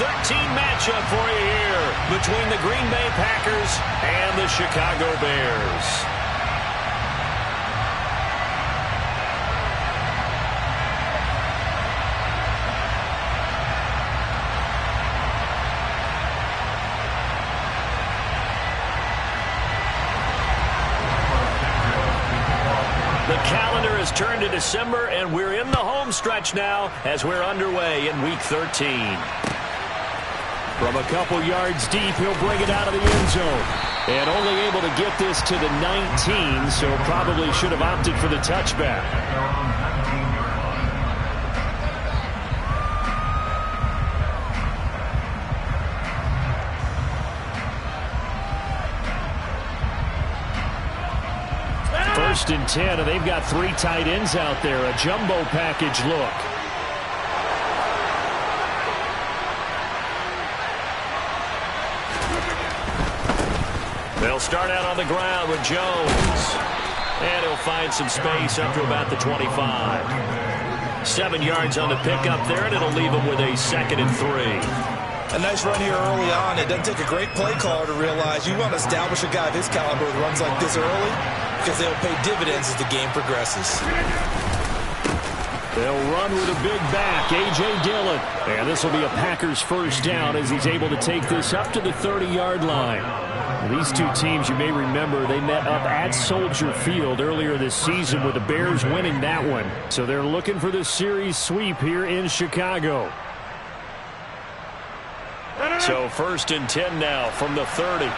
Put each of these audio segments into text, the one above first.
13 matchup for you here between the Green Bay Packers and the Chicago Bears. The calendar has turned to December, and we're in the home stretch now as we're underway in Week 13. From a couple yards deep, he'll bring it out of the end zone. And only able to get this to the 19, so probably should have opted for the touchback. First and 10, and they've got 3 tight ends out there. A jumbo package look. They'll start out on the ground with Jones. And he'll find some space up to about the 25. 7 yards on the pickup there, and it'll leave him with a 2nd and 3. A nice run here early on. It doesn't take a great play caller to realize you want to establish a guy of his caliber with runs like this early, because they'll pay dividends as the game progresses. They'll run with a big back, A.J. Dillon. And this will be a Packers first down as he's able to take this up to the 30-yard line. These two teams, you may remember, they met up at Soldier Field earlier this season with the Bears winning that one. So they're looking for the series sweep here in Chicago. So first and 10 now from the 30.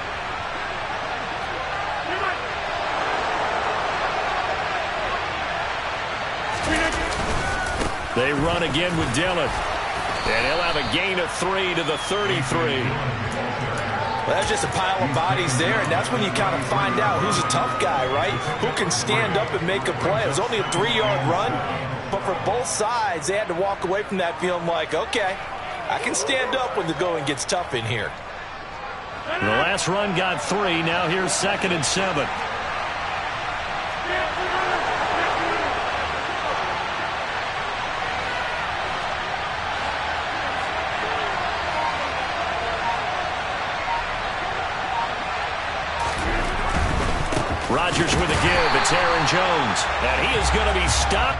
They run again with Dillon. And he'll have a gain of 3 to the 33. Well, that's just a pile of bodies there, and that's when you kind of find out who's a tough guy, right? Who can stand up and make a play. It was only a 3-yard run, but for both sides, they had to walk away from that feeling like, okay, I can stand up when the going gets tough in here. The last run got 3. Now here's 2nd and 7. Rodgers with a give. It's Aaron Jones. And he is going to be stopped.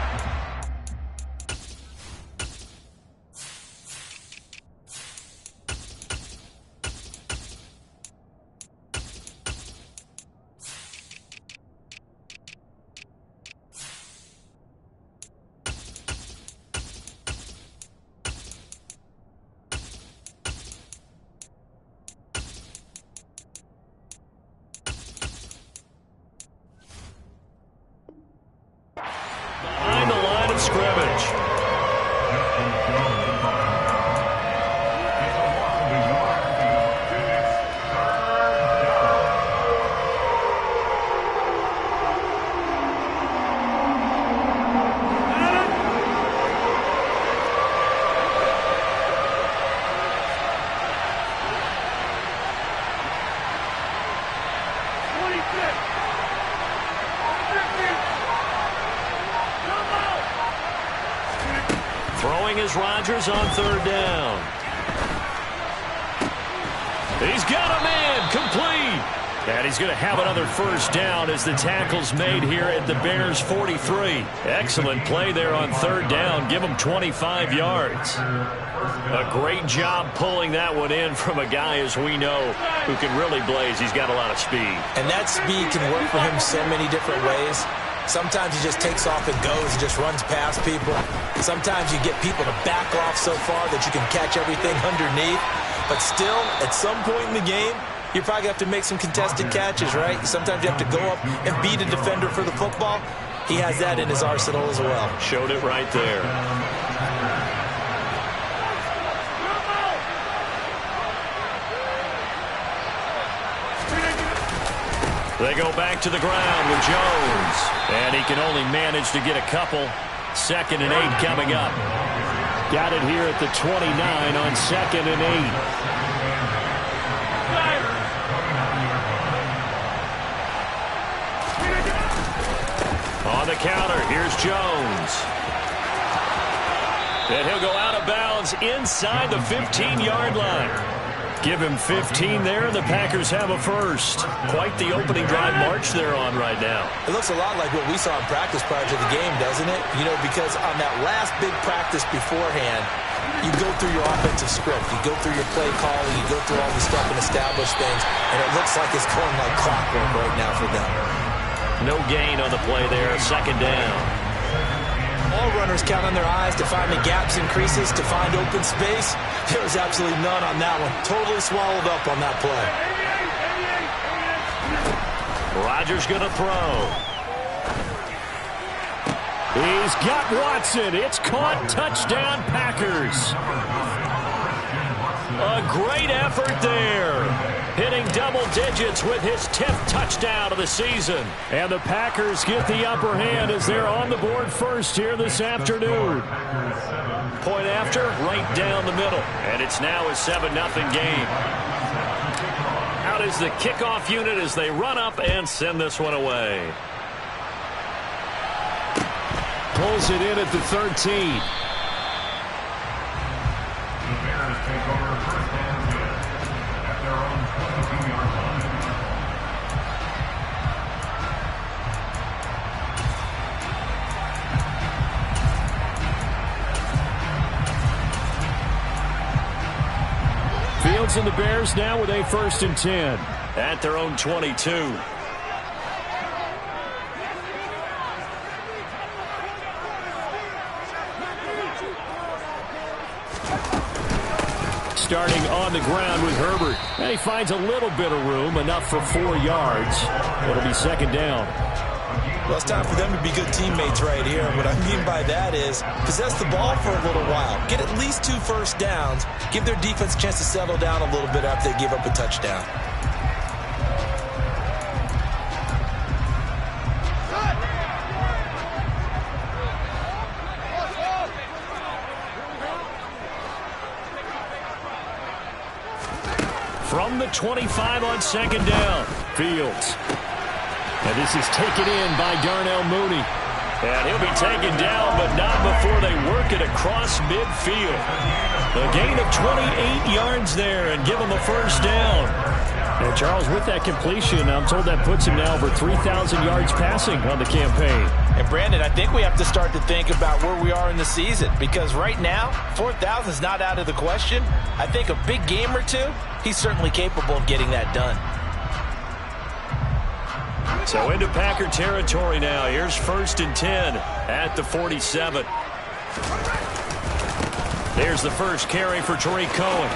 Behind the line of scrimmage. Throwing is Rodgers on 3rd down. He's got a man complete. And he's going to have another first down as the tackle's made here at the Bears 43. Excellent play there on 3rd down. Give him 25 yards. A great job pulling that one in from a guy, as we know, who can really blaze. He's got a lot of speed. And that speed can work for him so many different ways. Sometimes he just takes off and goes and just runs past people. Sometimes you get people to back off so far that you can catch everything underneath. But still, at some point in the game, you're probably going to have to make some contested catches, right? Sometimes you have to go up and beat a defender for the football. He has that in his arsenal as well. Showed it right there. They go back to the ground with Jones. And he can only manage to get a couple. 2nd and 8 coming up. Got it here at the 29 on 2nd and 8. On the counter, here's Jones. And he'll go out of bounds inside the 15-yard line. Give him 15 there, and the Packers have a first. Quite the opening drive march they're on right now. It looks a lot like what we saw in practice prior to the game, doesn't it? You know, because on that last big practice beforehand, you go through your offensive script. You go through your play calling. You go through all the stuff and establish things. And it looks like it's going like clockwork right now for them. No gain on the play there. Second down. All runners count on their eyes to find the gaps and creases, to find open space. There was absolutely none on that one. Totally swallowed up on that play. Rodgers going to throw. He's got Watson. It's caught. Touchdown, Packers. A great effort there. Hitting double digits with his 10th touchdown of the season. And the Packers get the upper hand as they're on the board first here this afternoon. Point after, right down the middle. And it's now a 7-0 game. Out is the kickoff unit as they run up and send this one away. Pulls it in at the 13. Fields and the Bears now with a 1st and 10 at their own 22. Starting on the ground with Herbert. And he finds a little bit of room, enough for 4 yards. It'll be second down. Well, it's time for them to be good teammates right here. What I mean by that is possess the ball for a little while. Get at least 2 first downs. Give their defense a chance to settle down a little bit after they give up a touchdown. From the 25 on second down, Fields. And this is taken in by Darnell Mooney. And he'll be taken down, but not before they work it across midfield. A gain of 28 yards there and give him a first down. And Charles, with that completion, I'm told that puts him now over 3,000 yards passing on the campaign. And Brandon, I think we have to start to think about where we are in the season, because right now, 4,000 is not out of the question. I think a big game or two, he's certainly capable of getting that done. So into Packer territory now. Here's 1st and 10 at the 47. There's the first carry for Tariq Cohen.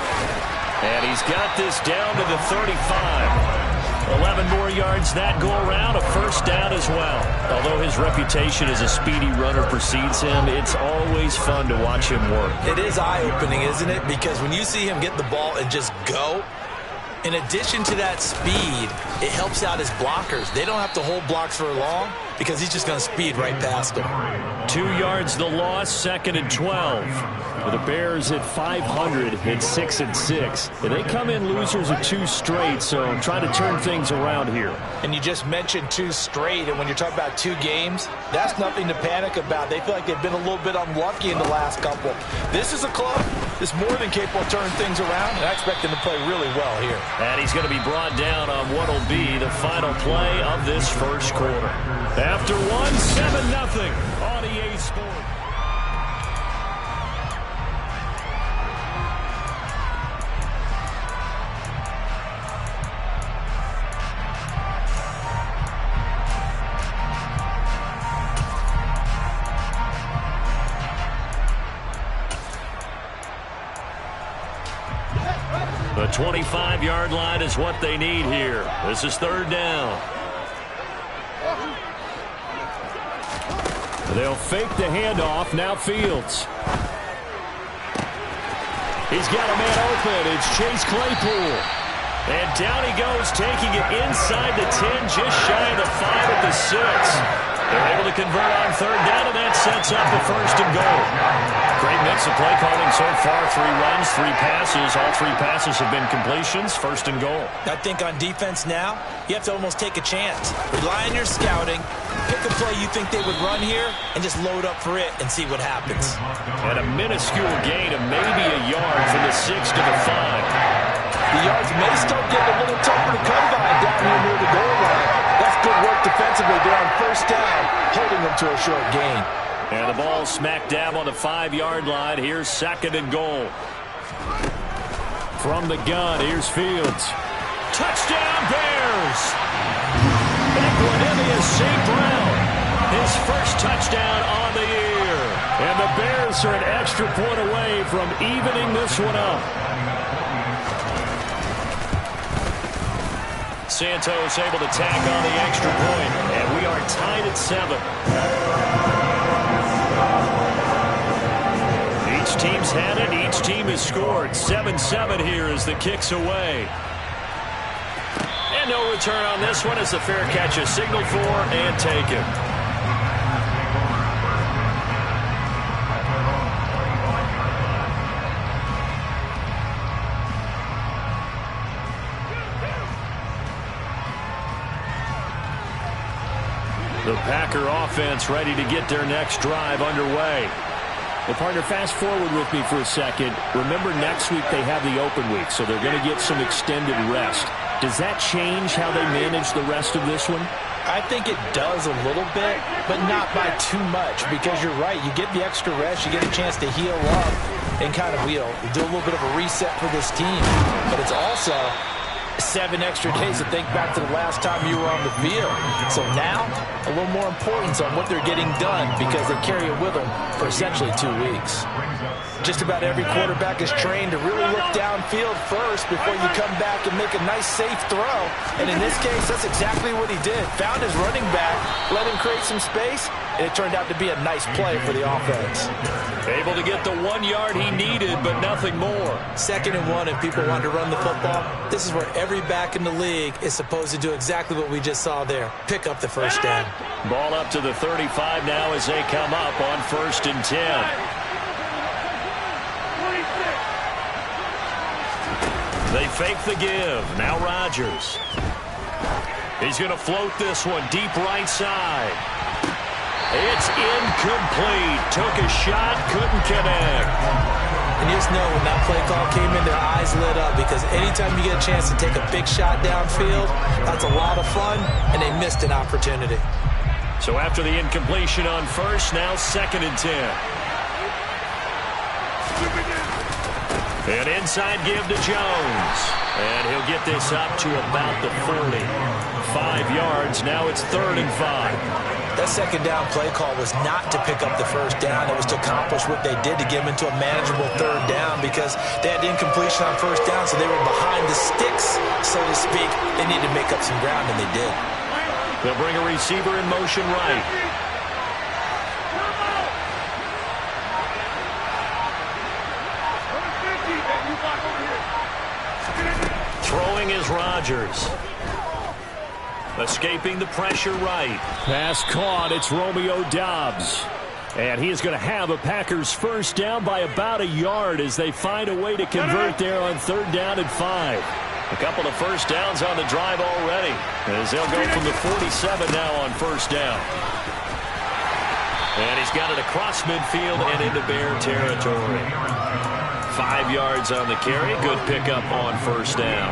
And he's got this down to the 35. 11 more yards that go around, a first down as well. Although his reputation as a speedy runner precedes him, it's always fun to watch him work. It is eye-opening, isn't it? Because when you see him get the ball and just go, in addition to that speed, it helps out his blockers. They don't have to hold blocks for long because he's just going to speed right past them. 2 yards the loss, 2nd and 12. With the Bears at 500 at 6 and 6. And they come in losers of 2 straight, so trying to turn things around here. And you just mentioned 2 straight, and when you're talking about 2 games, that's nothing to panic about. They feel like they've been a little bit unlucky in the last couple. This is a club that's more than capable of turning things around, and I expect them to play really well here. And he's going to be brought down on what will be the final play of this first quarter. After 7-0 on EA Sports. The 25-yard line is what they need here. This is 3rd down. They'll fake the handoff. Now Fields. He's got a man open. It's Chase Claypool. And down he goes, taking it inside the 10, just shy of the 5 at the 6. They're able to convert on third down, and that sets up the first and goal. Great mix of play calling so far. 3 runs, 3 passes. All 3 passes have been completions. First and goal. I think on defense now, you have to almost take a chance. Rely on your scouting. Pick a play you think they would run here, and just load up for it and see what happens. And a minuscule gain of maybe a yard from the 6 to the 5. The yards may start getting a little tougher to come by down here near the goal line. That's good work defensively there on first down, holding them to a short gain. And the ball smack dab on the 5-yard line. Here's second and goal. From the gun, here's Fields. Touchdown, Bears! Equanimeous St. Brown, his first touchdown on the year. And the Bears are an extra point away from evening this one up. Santos able to tack on the extra point, and we are tied at 7. Each team's had it. Each team has scored. 7-7 here as the kick's away. And no return on this one as the fair catch is signaled for and taken. The Packer offense ready to get their next drive underway. Well, partner, fast forward with me for a second. Remember, next week they have the open week, so they're going to get some extended rest. Does that change how they manage the rest of this one? I think it does a little bit, but not by too much, because you're right. You get the extra rest, you get a chance to heal up and kind of, do a little bit of a reset for this team. But it's also 7 extra days to think back to the last time you were on the field. So now, a little more importance on what they're getting done because they carry it with them for essentially 2 weeks. Just about every quarterback is trained to really look downfield first before you come back and make a nice, safe throw. And in this case, that's exactly what he did. Found his running back, let him create some space, and it turned out to be a nice play for the offense. Able to get the 1 yard he needed, but nothing more. 2nd and 1, and people want to run the football. This is where every back in the league is supposed to do exactly what we just saw there. Pick up the first down. Ball up to the 35 now as they come up on 1st and 10. They fake the give. Now Rodgers. He's going to float this one deep right side. It's incomplete. Took a shot, couldn't connect. And you just know when that play call came in, their eyes lit up because anytime you get a chance to take a big shot downfield, that's a lot of fun, and they missed an opportunity. So after the incompletion on first, now 2nd and 10. An inside give to Jones. And he'll get this up to about the 40. 5 yards. Now it's 3rd and 5. That 2nd down play call was not to pick up the first down. It was to accomplish what they did to get them into a manageable 3rd down because they had incompletion on first down, so they were behind the sticks, so to speak. They needed to make up some ground, and they did. They'll bring a receiver in motion right. Throwing is Rodgers. Escaping the pressure right. Pass caught. It's Romeo Doubs. And he is going to have a Packers first down by about a yard as they find a way to convert there on 3rd down and 5. A couple of first downs on the drive already as they'll go from the 47 now on first down. And he's got it across midfield and into Bear territory. 5 yards on the carry. Good pickup on first down.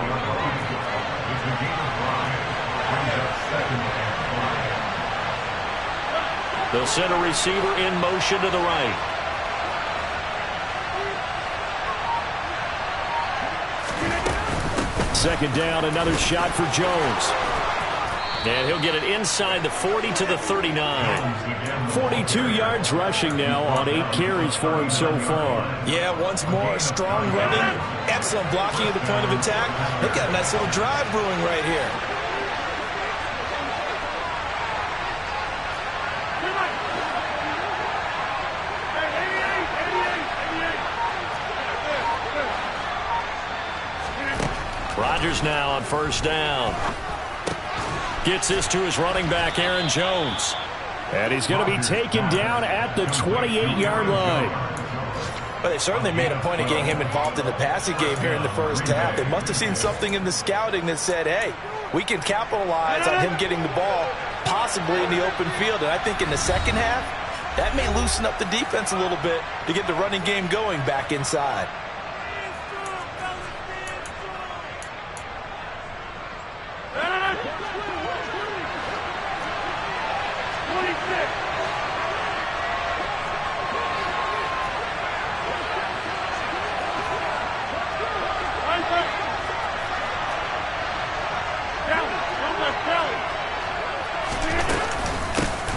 They'll send a receiver in motion to the right. Second down, another shot for Jones. And he'll get it inside the 40 to the 39. 42 yards rushing now on 8 carries for him so far. Yeah, once more, strong running, excellent blocking at the point of attack. They've got a nice little drive brewing right here. Rodgers now on first down. Gets this to his running back, Aaron Jones. And he's going to be taken down at the 28-yard line. Well, they certainly made a point of getting him involved in the passing game here in the first half. They must have seen something in the scouting that said, hey, we can capitalize on him getting the ball possibly in the open field. And I think in the second half, that may loosen up the defense a little bit to get the running game going back inside.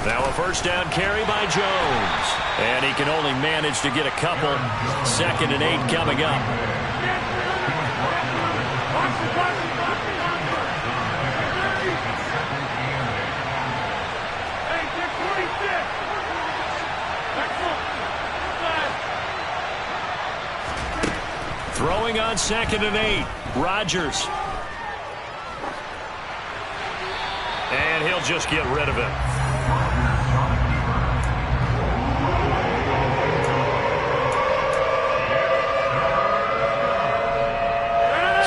Now a first down carry by Jones. And he can only manage to get a couple. 2nd and 8 coming up. Throwing on 2nd and 8. Rodgers. And he'll just get rid of it.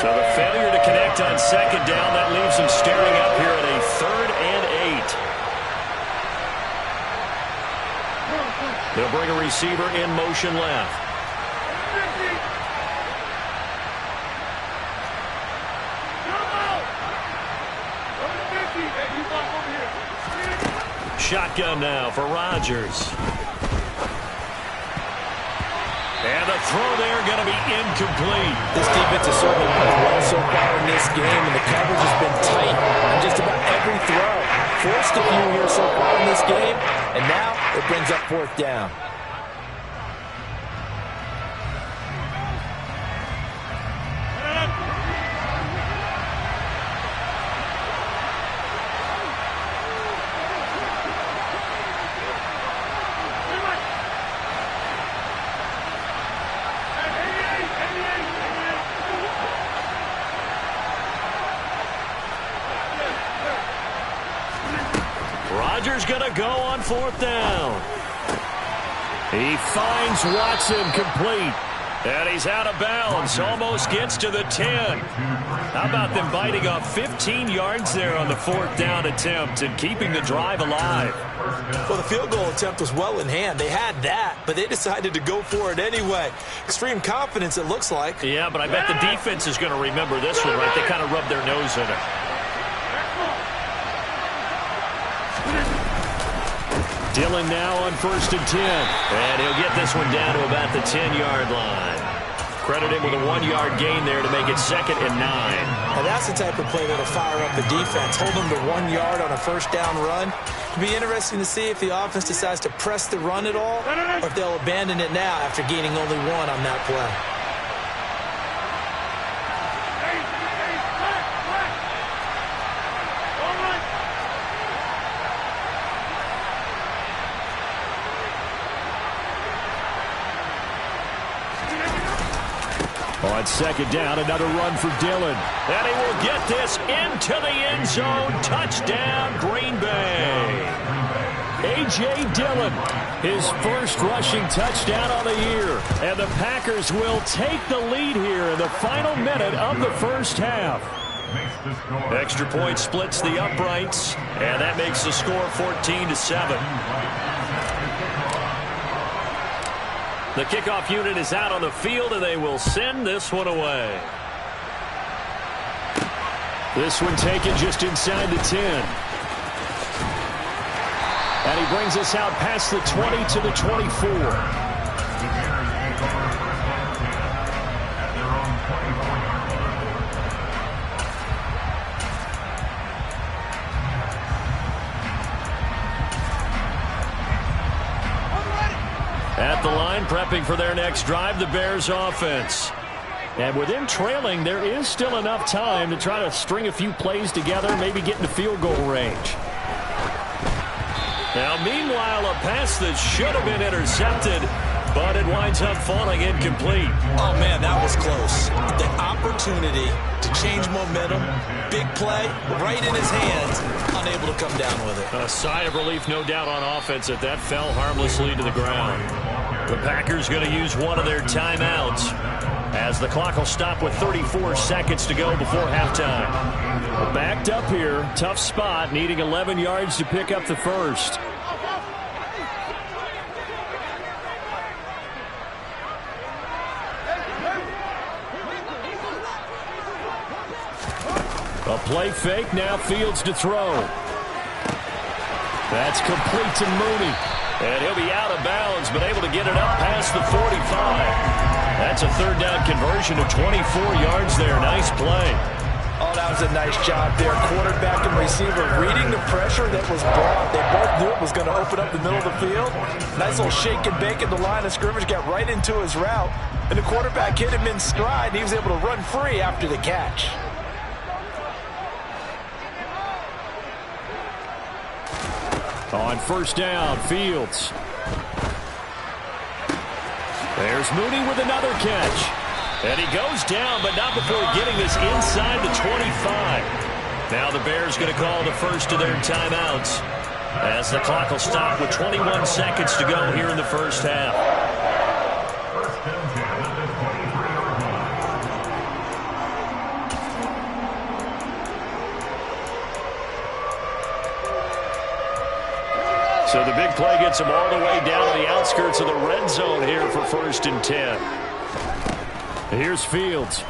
So the failure to connect on 2nd down, that leaves him staring up here at a 3rd and 8. They'll bring a receiver in motion left. Shotgun now for Rodgers. And the throw there going to be incomplete. This defense has certainly played well so far in this game, and the coverage has been tight on just about every throw. Forced a few here so far in this game, and now it brings up 4th down. Rodgers going to go on 4th down. He finds Watson complete. And he's out of bounds. Almost gets to the 10. How about them biting off 15 yards there on the 4th down attempt and keeping the drive alive? Well, the field goal attempt was well in hand. They had that, but they decided to go for it anyway. Extreme confidence, it looks like. Yeah, but I bet the defense is going to remember this one, right? They kind of rubbed their nose in it. Dillon now on 1st and 10. And he'll get this one down to about the 10-yard line. Credit him with a 1-yard gain there to make it 2nd and 9. Now that's the type of play that'll fire up the defense. Hold them to 1 yard on a first down run. It'll be interesting to see if the offense decides to press the run at all, or if they'll abandon it now after gaining only 1 on that play. On 2nd down, another run for Dillon. And he will get this into the end zone. Touchdown, Green Bay. A.J. Dillon, his first rushing touchdown on the year. And the Packers will take the lead here in the final minute of the first half. Extra point splits the uprights, and that makes the score 14-7. The kickoff unit is out on the field, and they will send this one away. This one taken just inside the 10. And he brings us out past the 20 to the 24. At the line, prepping for their next drive, the Bears offense. And with them trailing, there is still enough time to try to string a few plays together, maybe get into field goal range. Now, meanwhile, a pass that should have been intercepted, but it winds up falling incomplete. Oh, man, that was close. The opportunity to change momentum. Big play, right in his hands, unable to come down with it. A sigh of relief, no doubt, on offense that fell harmlessly to the ground. The Packers going to use one of their timeouts as the clock will stop with 34 seconds to go before halftime. Backed up here, tough spot, needing 11 yards to pick up the first. A play fake, now Fields to throw. That's complete to Mooney. And he'll be out of bounds, but able to get it up past the 45. That's a third down conversion of 24 yards there. Nice play. Oh, that was a nice job there. Quarterback and receiver reading the pressure that was brought. They both knew it was going to open up the middle of the field. Nice little shake and bake at the line of scrimmage. Got right into his route. And the quarterback hit him in stride. And he was able to run free after the catch. On first down, Fields. There's Mooney with another catch. And he goes down, but not before getting this inside the 25. Now the Bears going to call the first of their timeouts as the clock will stop with 21 seconds to go here in the first half. So the big play gets him all the way down to the outskirts of the red zone here for 1st and 10. Here's Fields.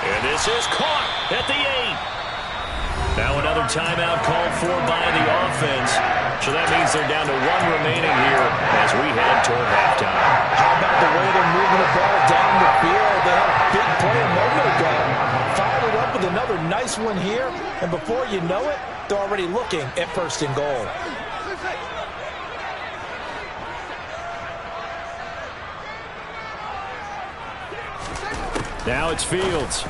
And this is caught at the 8. Now another timeout called for by the offense. So that means they're down to 1 remaining here as we head toward halftime. How about the way they're moving the ball down the field? They had a big play a moment ago. Followed it up with another nice one here. And before you know it, they're already looking at 1st and goal. Now it's Fields.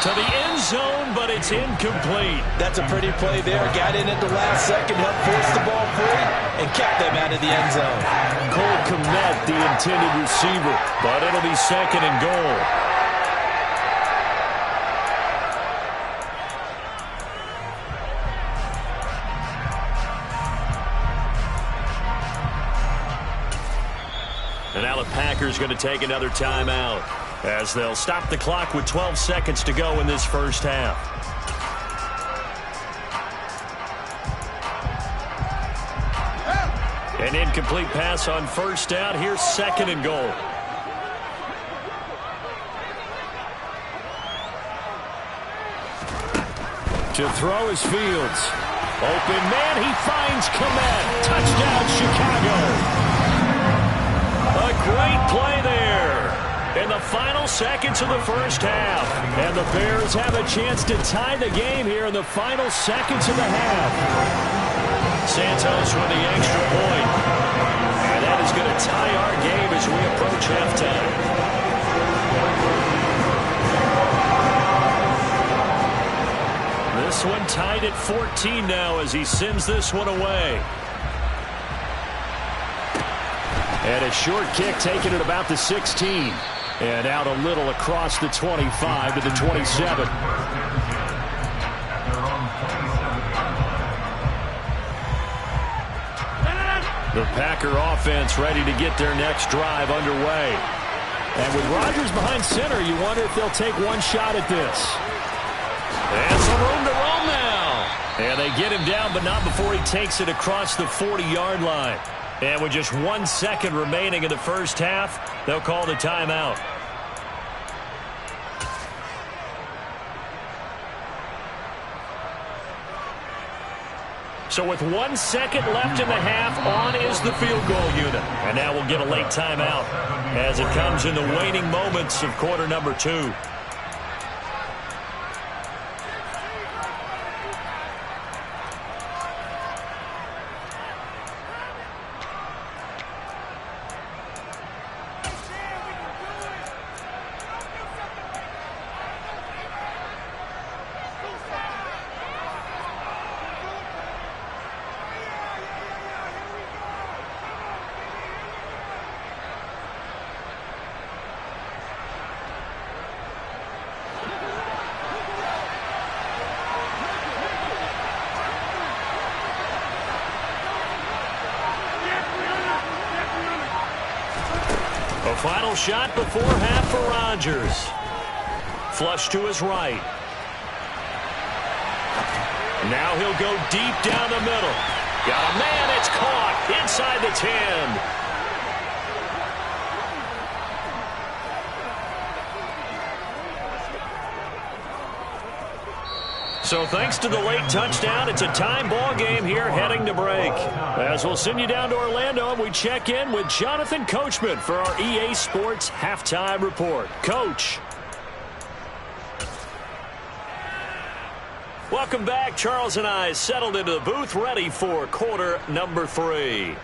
To the end zone, but it's incomplete. That's a pretty play there. Got in at the last second, helped force the ball free, and kept them out of the end zone. Cole Kmet, the intended receiver, but it'll be 2nd and goal. And now the Packers going to take another timeout as they'll stop the clock with 12 seconds to go in this first half. An incomplete pass on first down. Here's 2nd and goal. To throw is Fields. Open man, he finds Kmet. Touchdown, Chicago. A great play there in the final seconds of the first half. And the Bears have a chance to tie the game here in the final seconds of the half. Santos with the extra point. And that is going to tie our game as we approach halftime. This one tied at 14 now as he sends this one away. And a short kick taken at about the 16. And out a little across the 25 to the 27. The Packer offense ready to get their next drive underway. And with Rodgers behind center, you wonder if they'll take one shot at this. And some room to roam now. And they get him down, but not before he takes it across the 40-yard line. And with just 1 second remaining in the first half, they'll call the timeout. So with 1 second left in the half, on is the field goal unit. And now we'll get a late timeout as it comes in the waning moments of quarter number 2. Final shot before half for Rodgers. Flush to his right. Now he'll go deep down the middle. Got a man. It's caught inside the 10. So thanks to the late touchdown, it's a time ball game here heading to break. As we'll send you down to Orlando, we check in with Jonathan Coachman for our EA Sports Halftime Report. Coach. Welcome back. Charles and I settled into the booth ready for quarter number 3.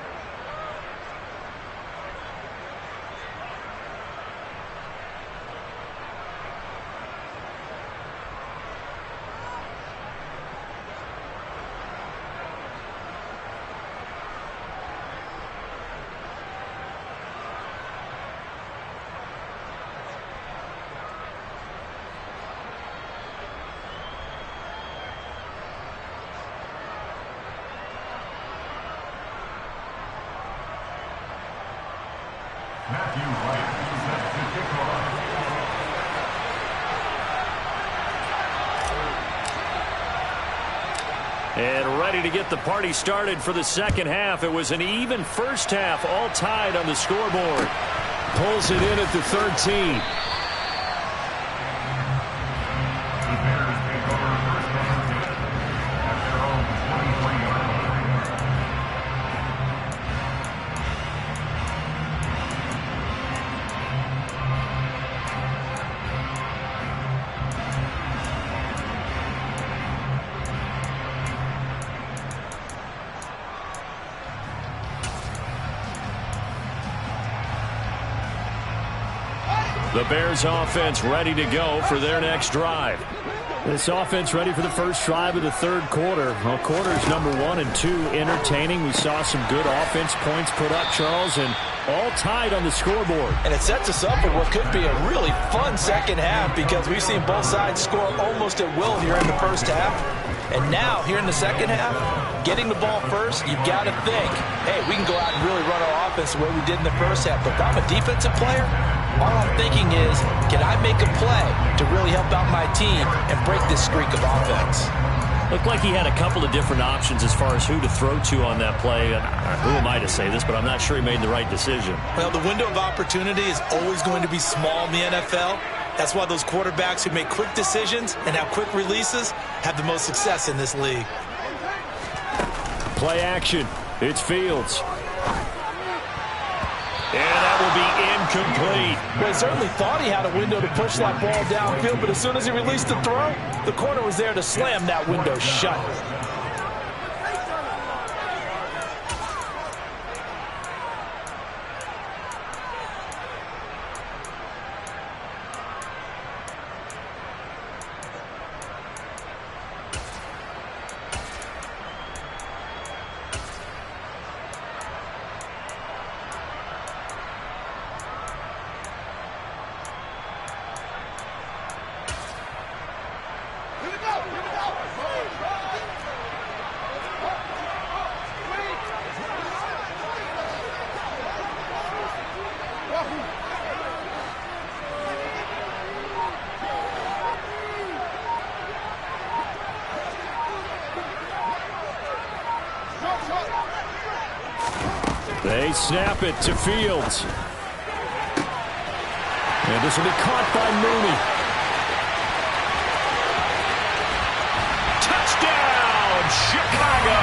And ready to get the party started for the second half. It was an even first half, all tied on the scoreboard. Pulls it in at the 13. The Bears offense ready to go for their next drive. This offense ready for the first drive of the third quarter. Well, quarters number 1 and 2 entertaining. We saw some good offense points put up, Charles, and all tied on the scoreboard. And it sets us up for what could be a really fun second half because we've seen both sides score almost at will here in the first half. And now, here in the second half, getting the ball first, you've got to think, hey, we can go out and really run our offense the way we did in the first half. But if I'm a defensive player, all I'm thinking is, can I make a play to really help out my team and break this streak of offense? Looked like he had a couple of different options as far as who to throw to on that play. Who am I to say this, but I'm not sure he made the right decision. Well, the window of opportunity is always going to be small in the NFL. That's why those quarterbacks who make quick decisions and have quick releases have the most success in this league. Play action. It's Fields. And that will be incomplete. Well, he certainly thought he had a window to push that ball downfield, but as soon as he released the throw, the corner was there to slam that window shut. They snap it to Fields. And this will be caught by Mooney. Touchdown, Chicago!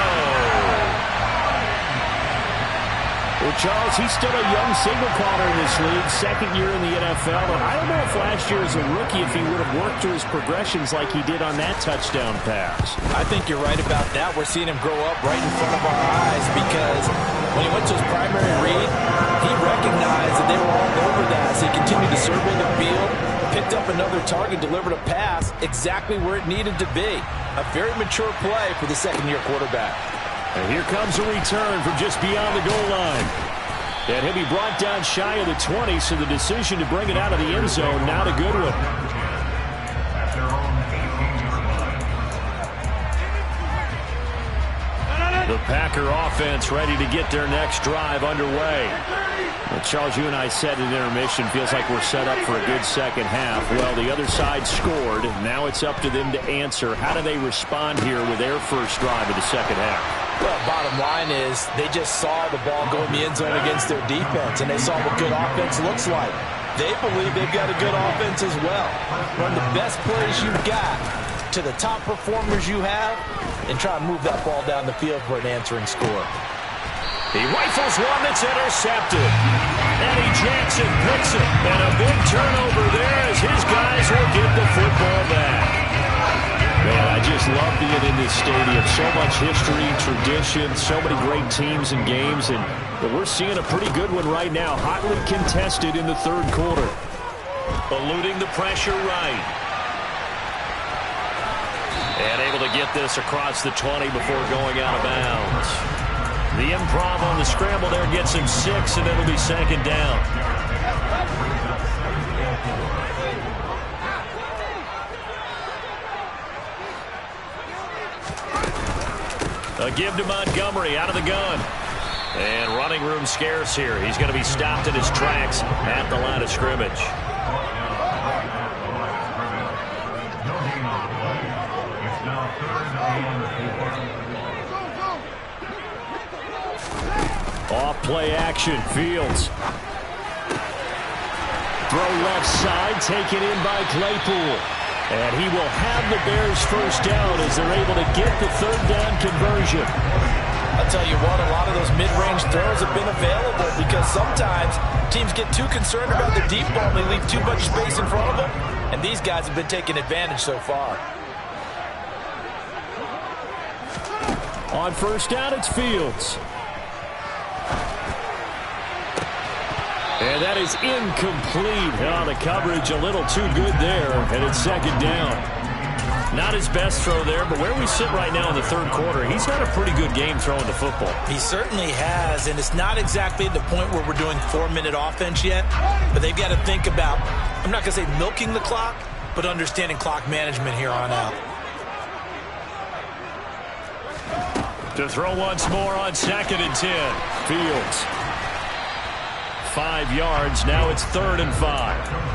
Well, Charles, he's still a young signal caller in this league, second year in the NFL. And I don't know if last year as a rookie, if he would have worked through his progressions like he did on that touchdown pass. I think you're right about that. We're seeing him grow up right in front of our eyes because when he went to his primary read, he recognized that they were all over that. So he continued to survey the field, picked up another target, delivered a pass exactly where it needed to be. A very mature play for the second-year quarterback. And here comes a return from just beyond the goal line. And he'll be brought down shy of the 20, so the decision to bring it out of the end zone, not a good one. The Packer offense ready to get their next drive underway. Well, Charles, you and I said at intermission, feels like we're set up for a good second half. Well, the other side scored. Now it's up to them to answer. How do they respond here with their first drive of the second half? Well, bottom line is they just saw the ball go in the end zone against their defense, and they saw what good offense looks like. They believe they've got a good offense as well. Run the best plays you've got to the top performers you have, and try and move that ball down the field for an answering score. He rifles one that's intercepted. Eddie Jackson picks it. And a big turnover there as his guys will get the football back. Man, I just love being in this stadium. So much history, tradition, so many great teams and games. And we're seeing a pretty good one right now. Hotly contested in the third quarter. Eluding the pressure right. And able to get this across the 20 before going out of bounds. The improv on the scramble there gets him 6, and it'll be second down. A give to Montgomery out of the gun. And running room scarce here. He's going to be stopped in his tracks at the line of scrimmage. Off play action, Fields. Throw left side, taken in by Claypool. And he will have the Bears first down as they're able to get the third down conversion. I'll tell you what, a lot of those mid-range throws have been available because sometimes teams get too concerned about the deep ball and they leave too much space in front of them. And these guys have been taking advantage so far. On first down, it's Fields. And that is incomplete. Oh, the coverage a little too good there, and it's second down. Not his best throw there, but where we sit right now in the third quarter, he's had a pretty good game throwing the football. He certainly has, and it's not exactly the point where we're doing 4-minute offense yet, but they've got to think about, I'm not going to say milking the clock, but understanding clock management here on out. To throw once more on 2nd and 10. Fields. 5 yards. Now it's 3rd and 5.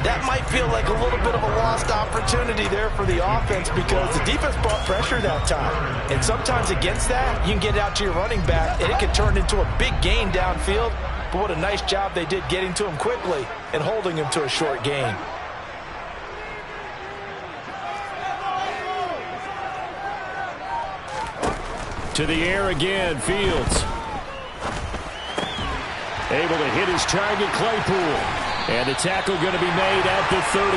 That might feel like a little bit of a lost opportunity there for the offense because the defense brought pressure that time. And sometimes against that, you can get out to your running back, and it can turn into a big gain downfield. But what a nice job they did getting to him quickly and holding him to a short gain. To the air again, Fields. Able to hit his target, Claypool. And the tackle going to be made at the 38.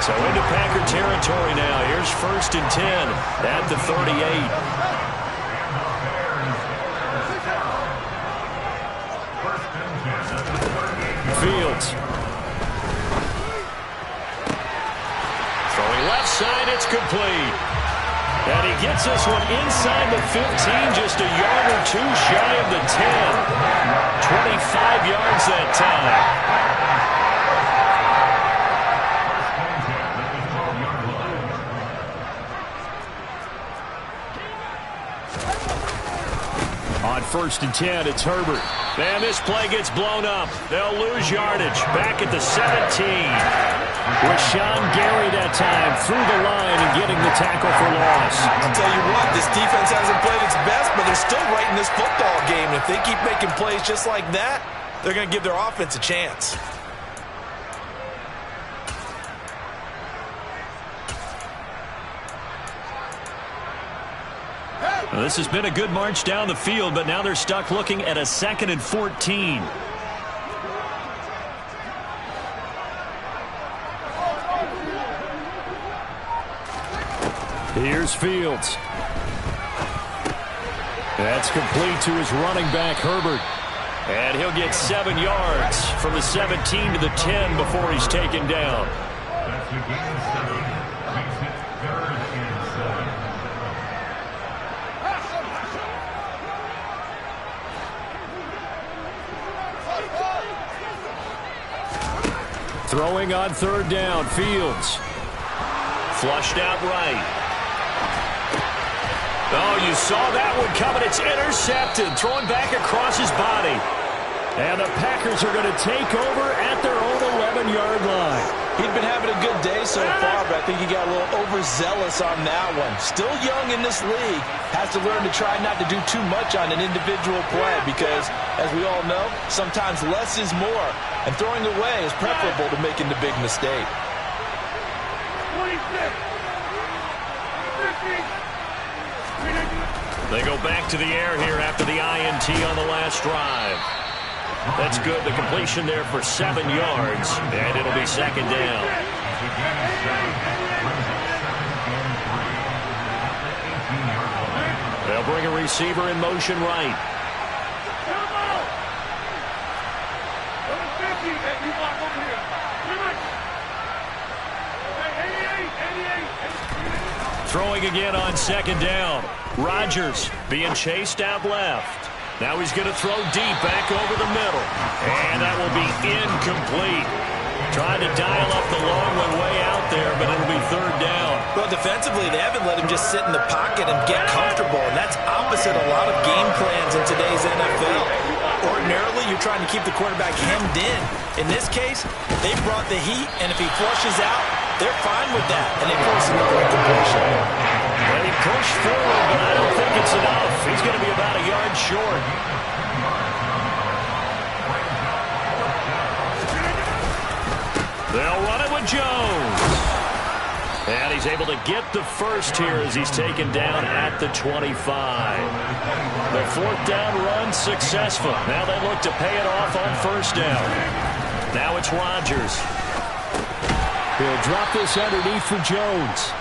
So into Packer territory now. Here's 1st and 10 at the 38. Fields. Throwing left side, it's complete. And he gets this one inside the 15, just a yard or two shy of the 10. 25 yards that time. On 1st and 10, it's Herbert. And this play gets blown up. They'll lose yardage. Back at the 17. With Sean Gary that time through the line and getting the tackle for loss. I'll tell you what, this defense hasn't played its best, but they're still right in this football game. If they keep making plays just like that, they're going to give their offense a chance. Well, this has been a good march down the field, but now they're stuck looking at a 2nd and 14. Here's Fields. That's complete to his running back, Herbert. And he'll get 7 yards from the 17 to the 10 before he's taken down. Throwing on 3rd down, Fields. Flushed out right. Oh, you saw that one coming. It's intercepted. Throwing back across his body. And the Packers are going to take over at their own 11-yard line. He'd been having a good day so far, but I think he got a little overzealous on that one. Still young in this league. Has to learn to try not to do too much on an individual play because, as we all know, sometimes less is more. And throwing away is preferable to making the big mistake. 26. They go back to the air here after the INT on the last drive. That's good. The completion there for 7 yards, and it'll be second down. They'll bring a receiver in motion right. Throwing again on second down. Rodgers being chased out left. Now he's going to throw deep back over the middle. And that will be incomplete. Trying to dial up the long one way out there, but it'll be third down. Well, defensively, they haven't let him just sit in the pocket and get comfortable. And that's opposite a lot of game plans in today's NFL. Ordinarily, you're trying to keep the quarterback hemmed in. In this case, they brought the heat, and if he flushes out, they're fine with that, and they force another incompletion. Well, he pushed forward, but I don't think it's enough. He's going to be about a yard short. They'll run it with Jones. And he's able to get the first here as he's taken down at the 25. The fourth down run successful. Now they look to pay it off on first down. Now it's Rodgers. He'll drop this underneath for Jones.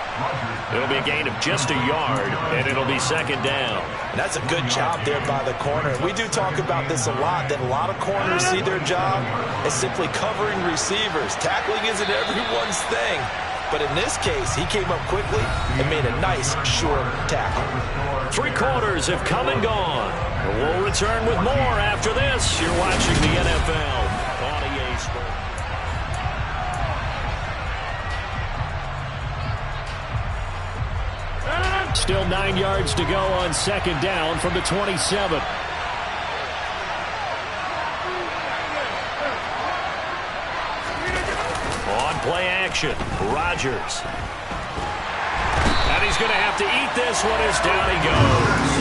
It'll be a gain of just a yard, and it'll be second down. And that's a good job there by the corner. We do talk about this a lot, that a lot of corners see their job as simply covering receivers. Tackling isn't everyone's thing. But in this case, he came up quickly and made a nice, sure tackle. 3 quarters have come and gone. We'll return with more after this. You're watching the NFL on EA Sports. Still 9 yards to go on second down from the 27. On play action, Rodgers. And he's going to have to eat this one as down he goes.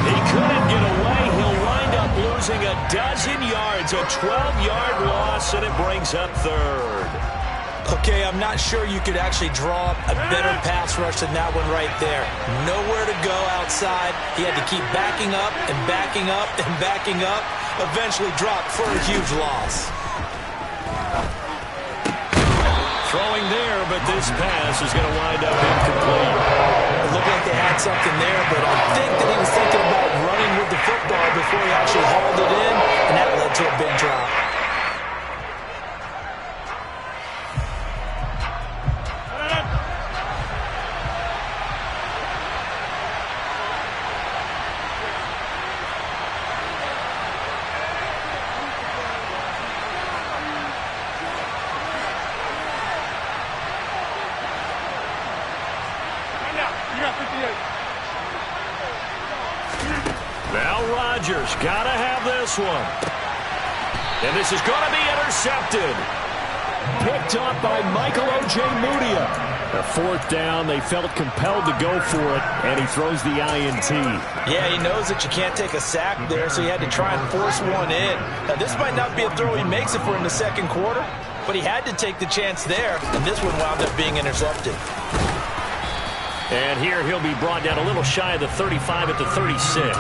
He couldn't get away. He'll wind up losing a dozen yards, a 12-yard loss, and it brings up third. Okay, I'm not sure you could actually draw up a better pass rush than that one right there. Nowhere to go outside. He had to keep backing up and backing up and backing up. Eventually dropped for a huge loss. Throwing there, but this pass is going to wind up incomplete. It looked like they had something there, but I think that he was thinking about running with the football before he actually hauled it in, and that led to a big drop. Now Rodgers got to have this one. And this is going to be intercepted. Picked up by Michael Ojemudia. A fourth down, they felt compelled to go for it, and he throws the INT. Yeah, he knows that you can't take a sack there, so he had to try and force one in. Now, this might not be a throw he makes if we're in the second quarter, but he had to take the chance there, and this one wound up being intercepted. And here he'll be brought down a little shy of the 35 at the 36.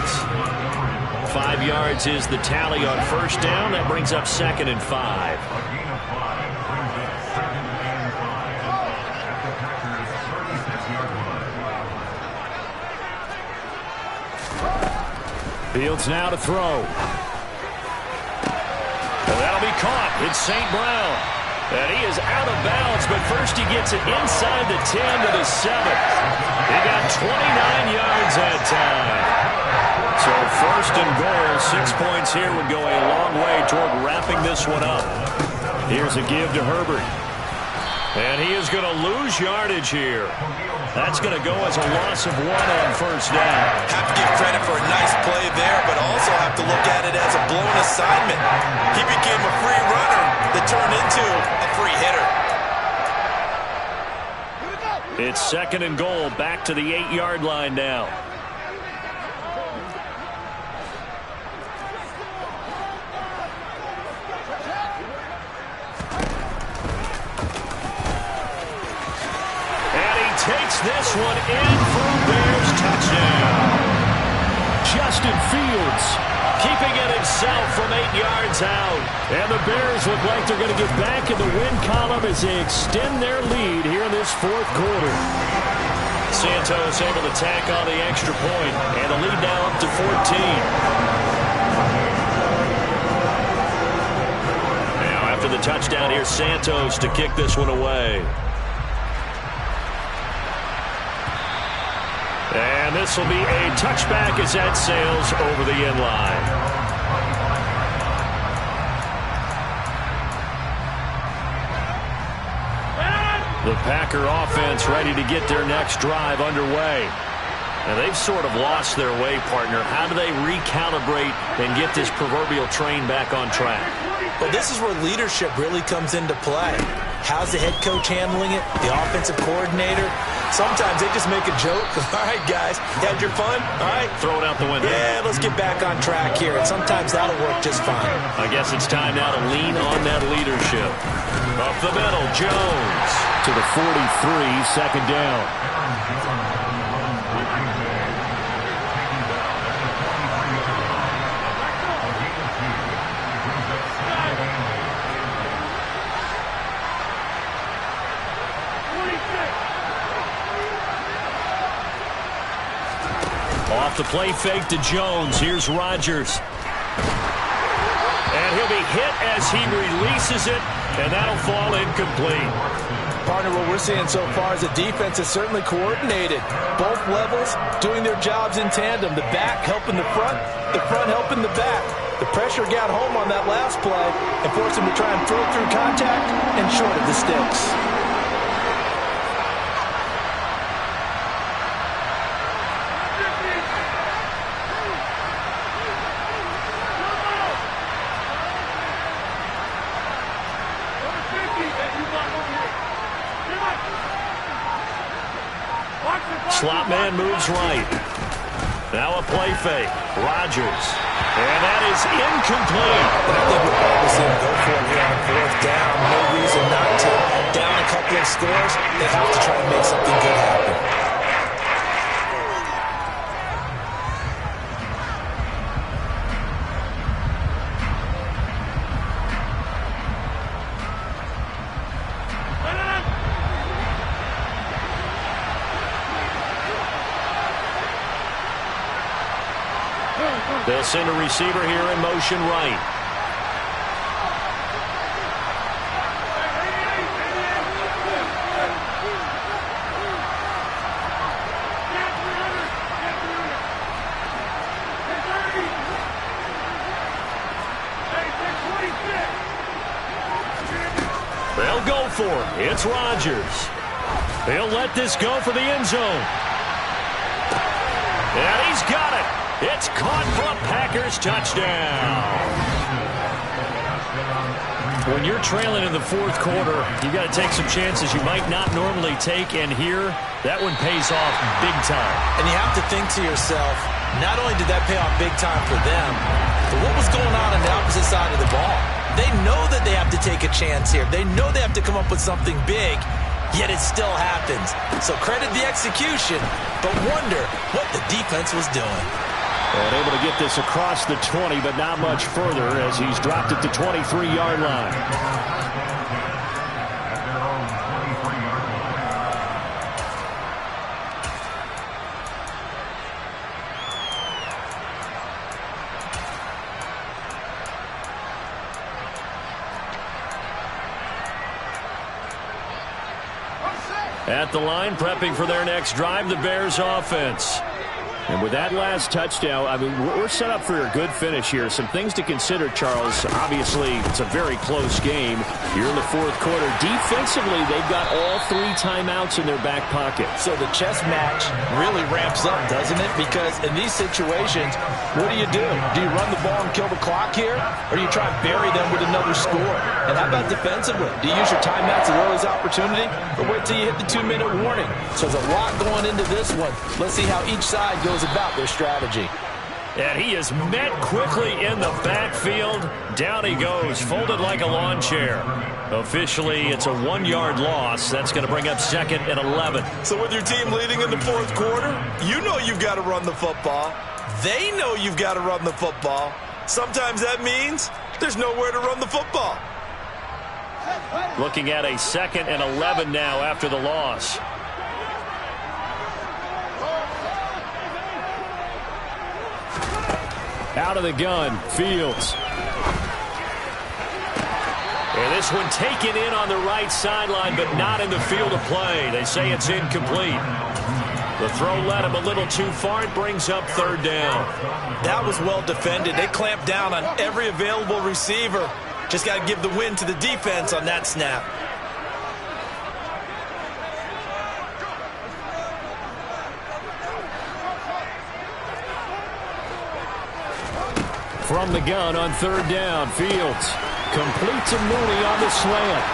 5 yards is the tally on first down. That brings up second and 5. Fields now to throw. And that'll be caught. It's St. Brown. And he is out of bounds, but first he gets it inside the 10 to the 7. He got 29 yards that time. So first and goal, 6 points here would go a long way toward wrapping this one up. Here's a give to Herbert. And he is going to lose yardage here. That's going to go as a loss of 1 on first down. Have to give credit for a nice play there, but also have to look at it as a blown assignment. He became a free runner that turned into a free hitter. It's 2nd and goal, back to the 8-yard line now. Takes this one in for a Bears touchdown. Justin Fields keeping it himself from 8 yards out. And the Bears look like they're going to get back in the win column as they extend their lead here in this 4th quarter. Santos able to tack on the extra point, and the lead now up to 14. Now after the touchdown, here's Santos to kick this one away. And this will be a touchback as that sails over the end line. The Packer offense ready to get their next drive underway. And they've sort of lost their way, partner. How do they recalibrate and get this proverbial train back on track? Well, this is where leadership really comes into play. How's the head coach handling it? The offensive coordinator? Sometimes they just make a joke. All right, guys, you had your fun? All right. Throw it out the window. Yeah, let's get back on track here. And sometimes that'll work just fine. I guess it's time now to lean on that leadership. Up the middle, Jones to the 43, 2nd down. Off the play fake to Jones. Here's Rodgers. And he'll be hit as he releases it, and that'll fall incomplete. Partner, what we're seeing so far is the defense is certainly coordinated. Both levels doing their jobs in tandem. The back helping the front helping the back. The pressure got home on that last play and forced him to try and throw through contact and short of the sticks. Slot man moves right. Now a play fake. Rodgers. And that is incomplete. And I think we'll probably see him go for it here on 4th down. No reason not to. Down a couple of scores, they have to try and make something good happen. They'll send a receiver here in motion right. They'll go for it. It's Rodgers. They'll let this go for the end zone. And he's got it. It's caught for a Packers touchdown. When you're trailing in the 4th quarter, you've got to take some chances you might not normally take, and here, that one pays off big time. And you have to think to yourself, not only did that pay off big time for them, but what was going on the opposite side of the ball? They know that they have to take a chance here. They know they have to come up with something big, yet it still happens. So credit the execution, but wonder what the defense was doing. And able to get this across the 20, but not much further as he's dropped it to 23-yard line. At the line, prepping for their next drive, the Bears offense. And with that last touchdown, I mean, we're set up for a good finish here. Some things to consider, Charles. Obviously, it's a very close game. You're in the fourth quarter. Defensively, they've got all 3 timeouts in their back pocket. So the chess match really ramps up, doesn't it? Because in these situations, what do? Do you run the ball and kill the clock here? Or do you try and bury them with another score? And how about defensively? Do you use your timeouts as early as opportunity? Or wait till you hit the 2-minute warning? So there's a lot going into this one. Let's see how each side goes about their strategy. And he is met quickly in the backfield. Down he goes, folded like a lawn chair. Officially, it's a 1-yard loss. That's going to bring up 2nd and 11. So with your team leading in the fourth quarter, you know you've got to run the football. They know you've got to run the football. Sometimes that means there's nowhere to run the football. Looking at a 2nd and 11 now after the loss. Out of the gun, Fields. And this one taken in on the right sideline, but not in the field of play. They say it's incomplete. The throw led him a little too far. It brings up 3rd down. That was well defended. They clamped down on every available receiver. Just got to give the win to the defense on that snap. From the gun on 3rd down, Fields completes a Mooney on the slant.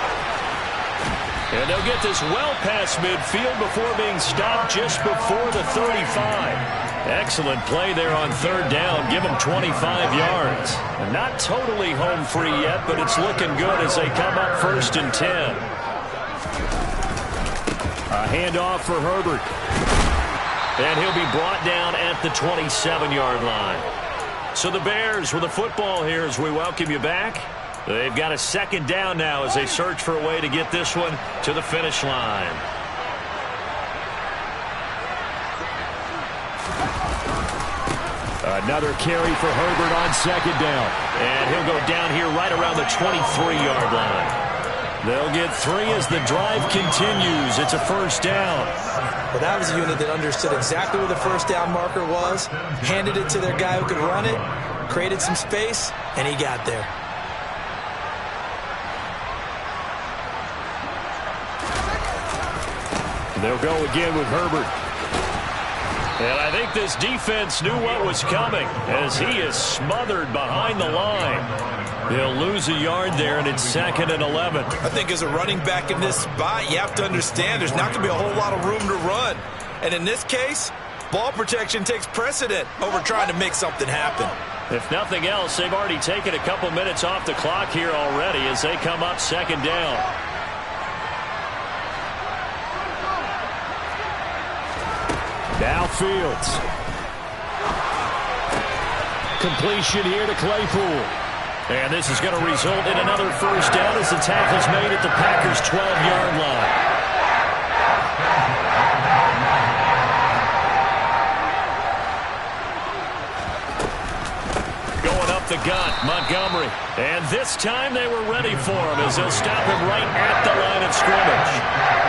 And they'll get this well past midfield before being stopped just before the 35. Excellent play there on 3rd down. Give them 25 yards. And not totally home free yet, but it's looking good as they come up 1st and 10. A handoff for Herbert. And he'll be brought down at the 27-yard line. So the Bears with the football here as we welcome you back. They've got a 2nd down now as they search for a way to get this one to the finish line. Another carry for Herbert on 2nd down. And he'll go down here right around the 23-yard line. They'll get 3 as the drive continues. It's a 1st down. Well, that was a unit that understood exactly where the 1st down marker was, handed it to their guy who could run it, created some space, and he got there. They'll go again with Herbert. And I think this defense knew what was coming as he is smothered behind the line. They'll lose a yard there, and it's 2nd and 11. I think as a running back in this spot, you have to understand there's not going to be a whole lot of room to run. And in this case, ball protection takes precedent over trying to make something happen. If nothing else, they've already taken a couple minutes off the clock here already as they come up 2nd down. Now Fields. Completion here to Claypool. And this is going to result in another 1st down as the tackle's made at the Packers' 12-yard line. Going up the gut, Montgomery. And this time they were ready for him as they'll stop him right at the line of scrimmage.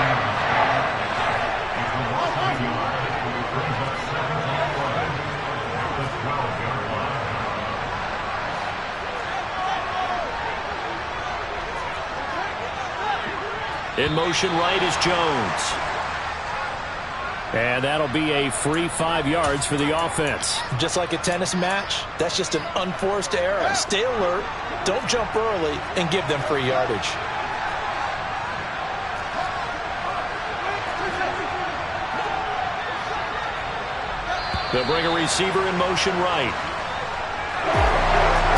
In motion right is Jones. And that'll be a free 5 yards for the offense. Just like a tennis match, that's just an unforced error. Stay alert, don't jump early, and give them free yardage. They'll bring a receiver in motion right.